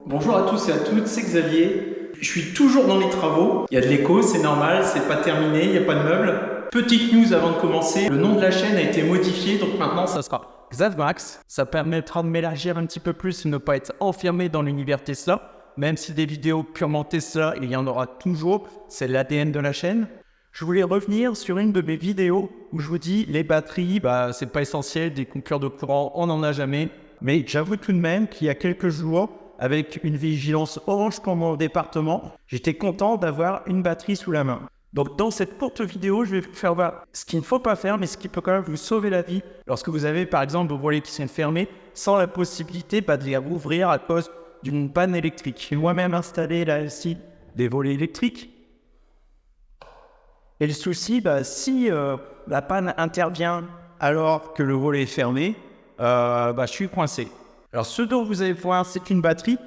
Bonjour à tous et à toutes, c'est Xavier. Je suis toujours dans les travaux. Il y a de l'écho, c'est normal, c'est pas terminé, il n'y a pas de meubles. Petite news avant de commencer, le nom de la chaîne a été modifié, donc maintenant ça sera Xavmax. Ça permettra de m'élargir un petit peu plus et ne pas être enfermé dans l'univers Tesla. Même si des vidéos purement Tesla, il y en aura toujours, c'est l'ADN de la chaîne. Je voulais revenir sur une de mes vidéos où je vous dis les batteries, c'est pas essentiel, des coupures de courant, on n'en a jamais. Mais j'avoue tout de même qu'il y a quelques jours, avec une vigilance orange pour mon département, j'étais content d'avoir une batterie sous la main. Donc dans cette courte vidéo, je vais vous faire voir ce qu'il ne faut pas faire, mais ce qui peut quand même vous sauver la vie lorsque vous avez par exemple vos volets qui sont fermés sans la possibilité de les rouvrir à cause d'une panne électrique. J'ai moi-même installé là aussi des volets électriques. Et le souci, si la panne intervient alors que le volet est fermé, je suis coincé. Alors ce dont vous allez voir, c'est une batterie.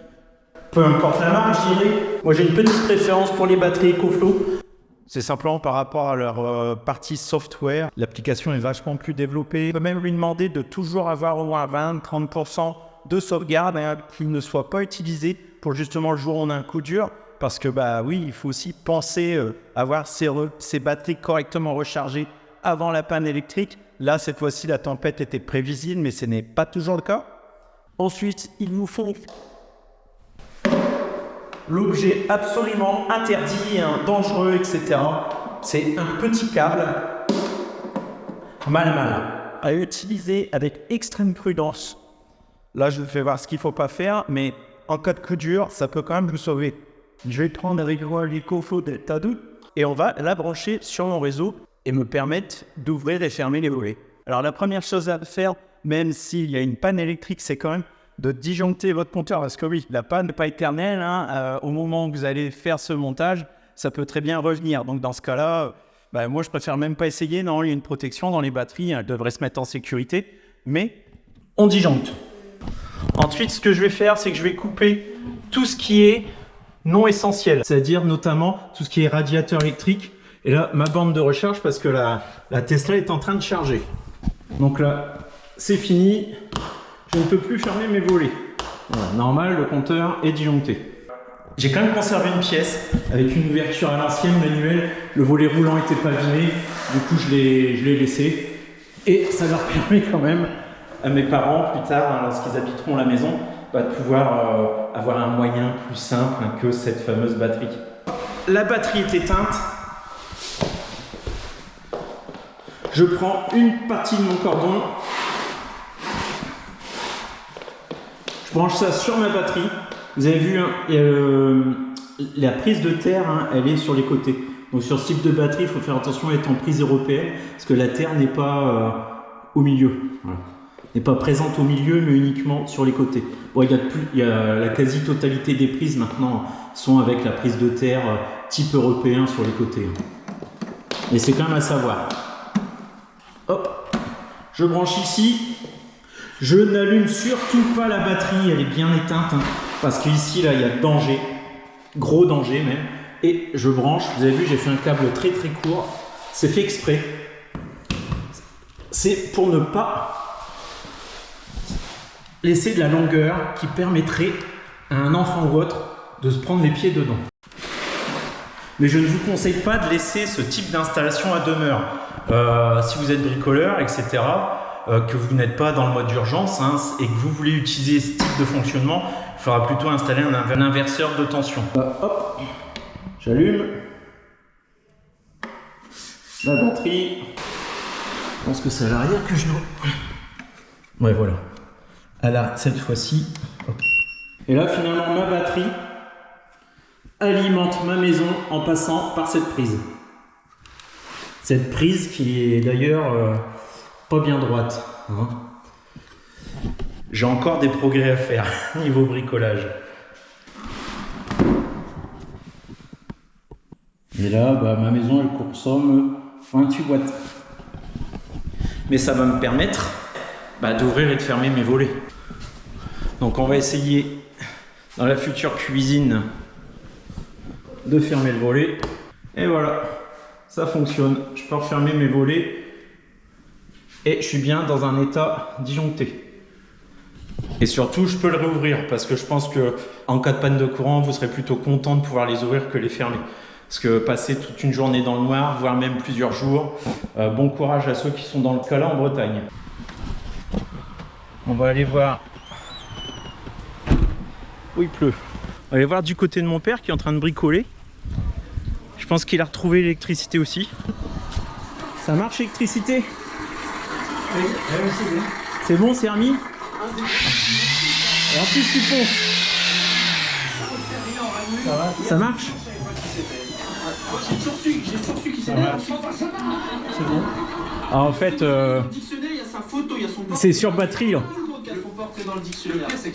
Peu importe la marque, je dirais. Moi j'ai une petite préférence pour les batteries EcoFlow. C'est simplement par rapport à leur partie software. L'application est vachement plus développée. On peut même lui demander de toujours avoir au moins 20-30% de sauvegarde qui ne soit pas utilisé pour justement le jour où on a un coup dur. Parce que oui, il faut aussi penser avoir ces batteries correctement rechargées avant la panne électrique. Là, cette fois-ci, la tempête était prévisible, mais ce n'est pas toujours le cas. Ensuite, il nous faut l'objet absolument interdit, dangereux, etc. C'est un petit câble mal à utiliser avec extrême prudence. Là, je vous fais voir ce qu'il ne faut pas faire, mais en cas de coup dur, ça peut quand même vous sauver. Je vais prendre avec moi l'EcoFlow Delta 2 et on va la brancher sur mon réseau et me permettre d'ouvrir et fermer les volets. Alors la première chose à faire, même s'il y a une panne électrique, c'est quand même de disjoncter votre compteur. Parce que oui, la panne n'est pas éternelle. Au moment où vous allez faire ce montage, ça peut très bien revenir. Donc dans ce cas-là, moi je préfère même pas essayer. Non, il y a une protection dans les batteries, elles devraient se mettre en sécurité. Mais on disjoncte. Ensuite, ce que je vais faire, c'est que je vais couper tout ce qui est non essentiel. C'est-à-dire notamment tout ce qui est radiateur électrique. Et là, ma borne de recharge, parce que la Tesla est en train de charger. Donc là, c'est fini. Je ne peux plus fermer mes volets. Voilà, normal, le compteur est disjoncté. J'ai quand même conservé une pièce avec une ouverture à l'ancienne manuelle. Le volet roulant n'était pas abîmé. Du coup, je l'ai laissé. Et ça leur permet quand même à mes parents, plus tard, lorsqu'ils habiteront la maison, de pouvoir avoir un moyen plus simple que cette fameuse batterie. La batterie est éteinte. Je prends une partie de mon cordon. Je branche ça sur ma batterie. Vous avez vu, la prise de terre, elle est sur les côtés. Donc sur ce type de batterie, il faut faire attention à être en prise européenne, parce que la terre n'est pas au milieu. Voilà. N'est pas présente au milieu, mais uniquement sur les côtés. Bon, il y a la quasi-totalité des prises maintenant sont avec la prise de terre type européen sur les côtés. Mais c'est quand même à savoir. Hop, je branche ici. Je n'allume surtout pas la batterie, elle est bien éteinte, parce qu'ici, là, il y a danger, gros danger même. Et je branche, vous avez vu, j'ai fait un câble très très court, c'est fait exprès. C'est pour ne pas laisser de la longueur qui permettrait à un enfant ou autre de se prendre les pieds dedans. Mais je ne vous conseille pas de laisser ce type d'installation à demeure. Si vous êtes bricoleur, etc., que vous n'êtes pas dans le mode d'urgence et que vous voulez utiliser ce type de fonctionnement, il faudra plutôt installer un inverseur de tension. Hop, j'allume la batterie. Je pense que c'est à l'arrière que je dois. Ouais, voilà. Alors, cette fois-ci. Et là, finalement, ma batterie alimente ma maison en passant par cette prise. Cette prise qui est d'ailleurs pas bien droite. J'ai encore des progrès à faire niveau bricolage. Et là, ma maison, elle consomme 28 watts. Mais ça va me permettre d'ouvrir et de fermer mes volets. Donc on va essayer dans la future cuisine de fermer le volet. Et voilà, ça fonctionne. Je peux refermer mes volets et je suis bien dans un état disjoncté. Et surtout, je peux le réouvrir parce que je pense que en cas de panne de courant, vous serez plutôt content de pouvoir les ouvrir que les fermer. Parce que passer toute une journée dans le noir, voire même plusieurs jours, bon courage à ceux qui sont dans le cas là en Bretagne. On va aller voir où il pleut. On va aller voir du côté de mon père qui est en train de bricoler. Je pense qu'il a retrouvé l'électricité aussi. Ça marche l'électricité? Oui, c'est bien. C'est bon, c'est remis? Et en plus tu ponces. Ça marche? J'ai su qui c'était. C'est bon. Ah, en fait, c'est sur batterie. Là.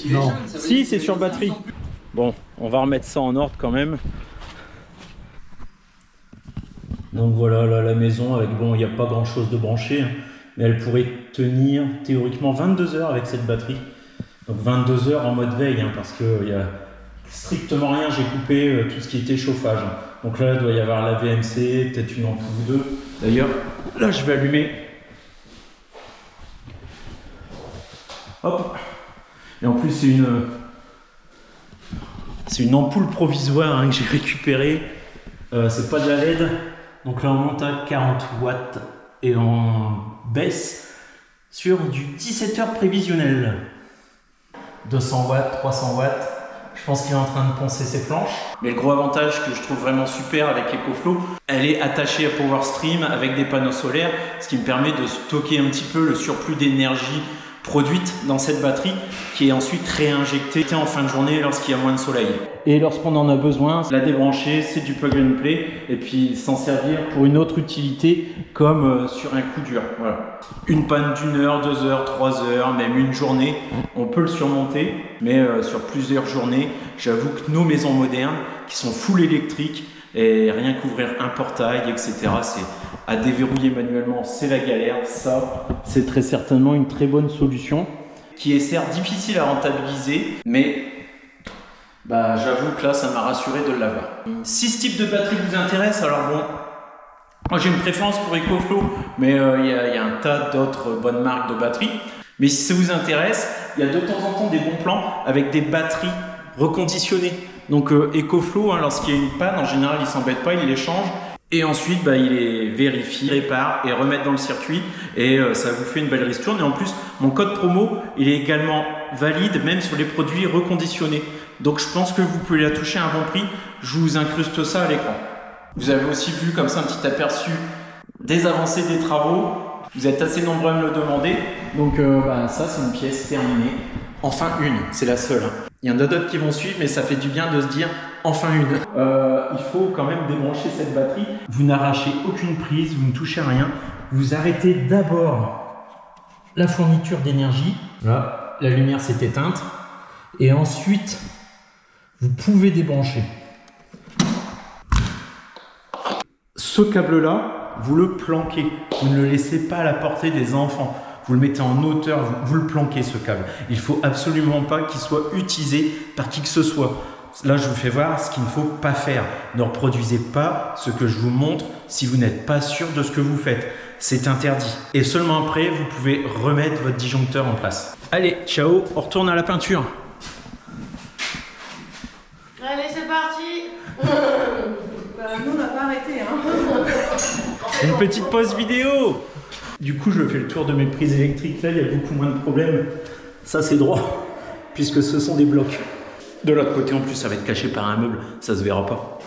Non. Si, c'est sur batterie. Bon, on va remettre ça en ordre quand même. Donc voilà, là, la maison, avec bon, il n'y a pas grand chose de branché, hein, mais elle pourrait tenir théoriquement 22 heures avec cette batterie. Donc 22 heures en mode veille, hein, parce qu'il n'y a strictement rien, j'ai coupé tout ce qui était chauffage. Donc là, il doit y avoir la VMC, peut-être une ampoule ou deux. D'ailleurs, là, je vais allumer. Hop. Et en plus, c'est une ampoule provisoire hein, que j'ai récupérée. C'est pas de la LED. Donc là, on monte à 40 watts et on baisse sur du 17 heures prévisionnel. 200 watts, 300 watts. Je pense qu'il est en train de poncer ses planches. Mais le gros avantage que je trouve vraiment super avec EcoFlow, elle est attachée à PowerStream avec des panneaux solaires, ce qui me permet de stocker un petit peu le surplus d'énergie produite dans cette batterie qui est ensuite réinjectée en fin de journée lorsqu'il y a moins de soleil. Et lorsqu'on en a besoin, la débrancher, c'est du plug and play et puis s'en servir pour une autre utilité comme sur un coup dur. Voilà. Une panne d'1 heure, 2 heures, 3 heures, même une journée, on peut le surmonter, mais sur plusieurs journées, j'avoue que nos maisons modernes qui sont full électriques et rien qu'ouvrir un portail, etc., c'est à déverrouiller manuellement, c'est la galère. Ça, c'est très certainement une très bonne solution qui est certes difficile à rentabiliser, mais j'avoue que là, ça m'a rassuré de l'avoir. Si ce type de batterie vous intéresse, alors bon, moi j'ai une préférence pour EcoFlow, mais il y a un tas d'autres bonnes marques de batteries. Mais si ça vous intéresse, il y a de temps en temps des bons plans avec des batteries reconditionnées. Donc EcoFlow, hein, lorsqu'il y a une panne, en général, il ne s'embête pas, il les change. Et ensuite, il les vérifie, répare et remet dans le circuit. Et ça vous fait une belle ristourne. Et en plus, mon code promo, il est également valide même sur les produits reconditionnés. Donc je pense que vous pouvez la toucher à un bon prix. Je vous incruste ça à l'écran. Vous avez aussi vu comme ça un petit aperçu des avancées des travaux. Vous êtes assez nombreux à me le demander. Donc ça, c'est une pièce terminée. Enfin une, c'est la seule. Hein. Il y en a d'autres qui vont suivre, mais ça fait du bien de se dire enfin une. Il faut quand même débrancher cette batterie. Vous n'arrachez aucune prise, vous ne touchez rien. Vous arrêtez d'abord la fourniture d'énergie. Là, la lumière s'est éteinte. Et ensuite, vous pouvez débrancher. Ce câble-là, vous le planquez. Vous ne le laissez pas à la portée des enfants. Vous le mettez en hauteur, vous le planquez ce câble. Il ne faut absolument pas qu'il soit utilisé par qui que ce soit. Là, je vous fais voir ce qu'il ne faut pas faire. Ne reproduisez pas ce que je vous montre si vous n'êtes pas sûr de ce que vous faites. C'est interdit. Et seulement après, vous pouvez remettre votre disjoncteur en place. Allez, ciao, on retourne à la peinture. Allez, c'est parti. Nous, on n'a pas arrêté. Hein. Une petite pause vidéo. Du coup, je fais le tour de mes prises électriques. Là, il y a beaucoup moins de problèmes. Ça, c'est droit, puisque ce sont des blocs. De l'autre côté, en plus, ça va être caché par un meuble. Ça se verra pas.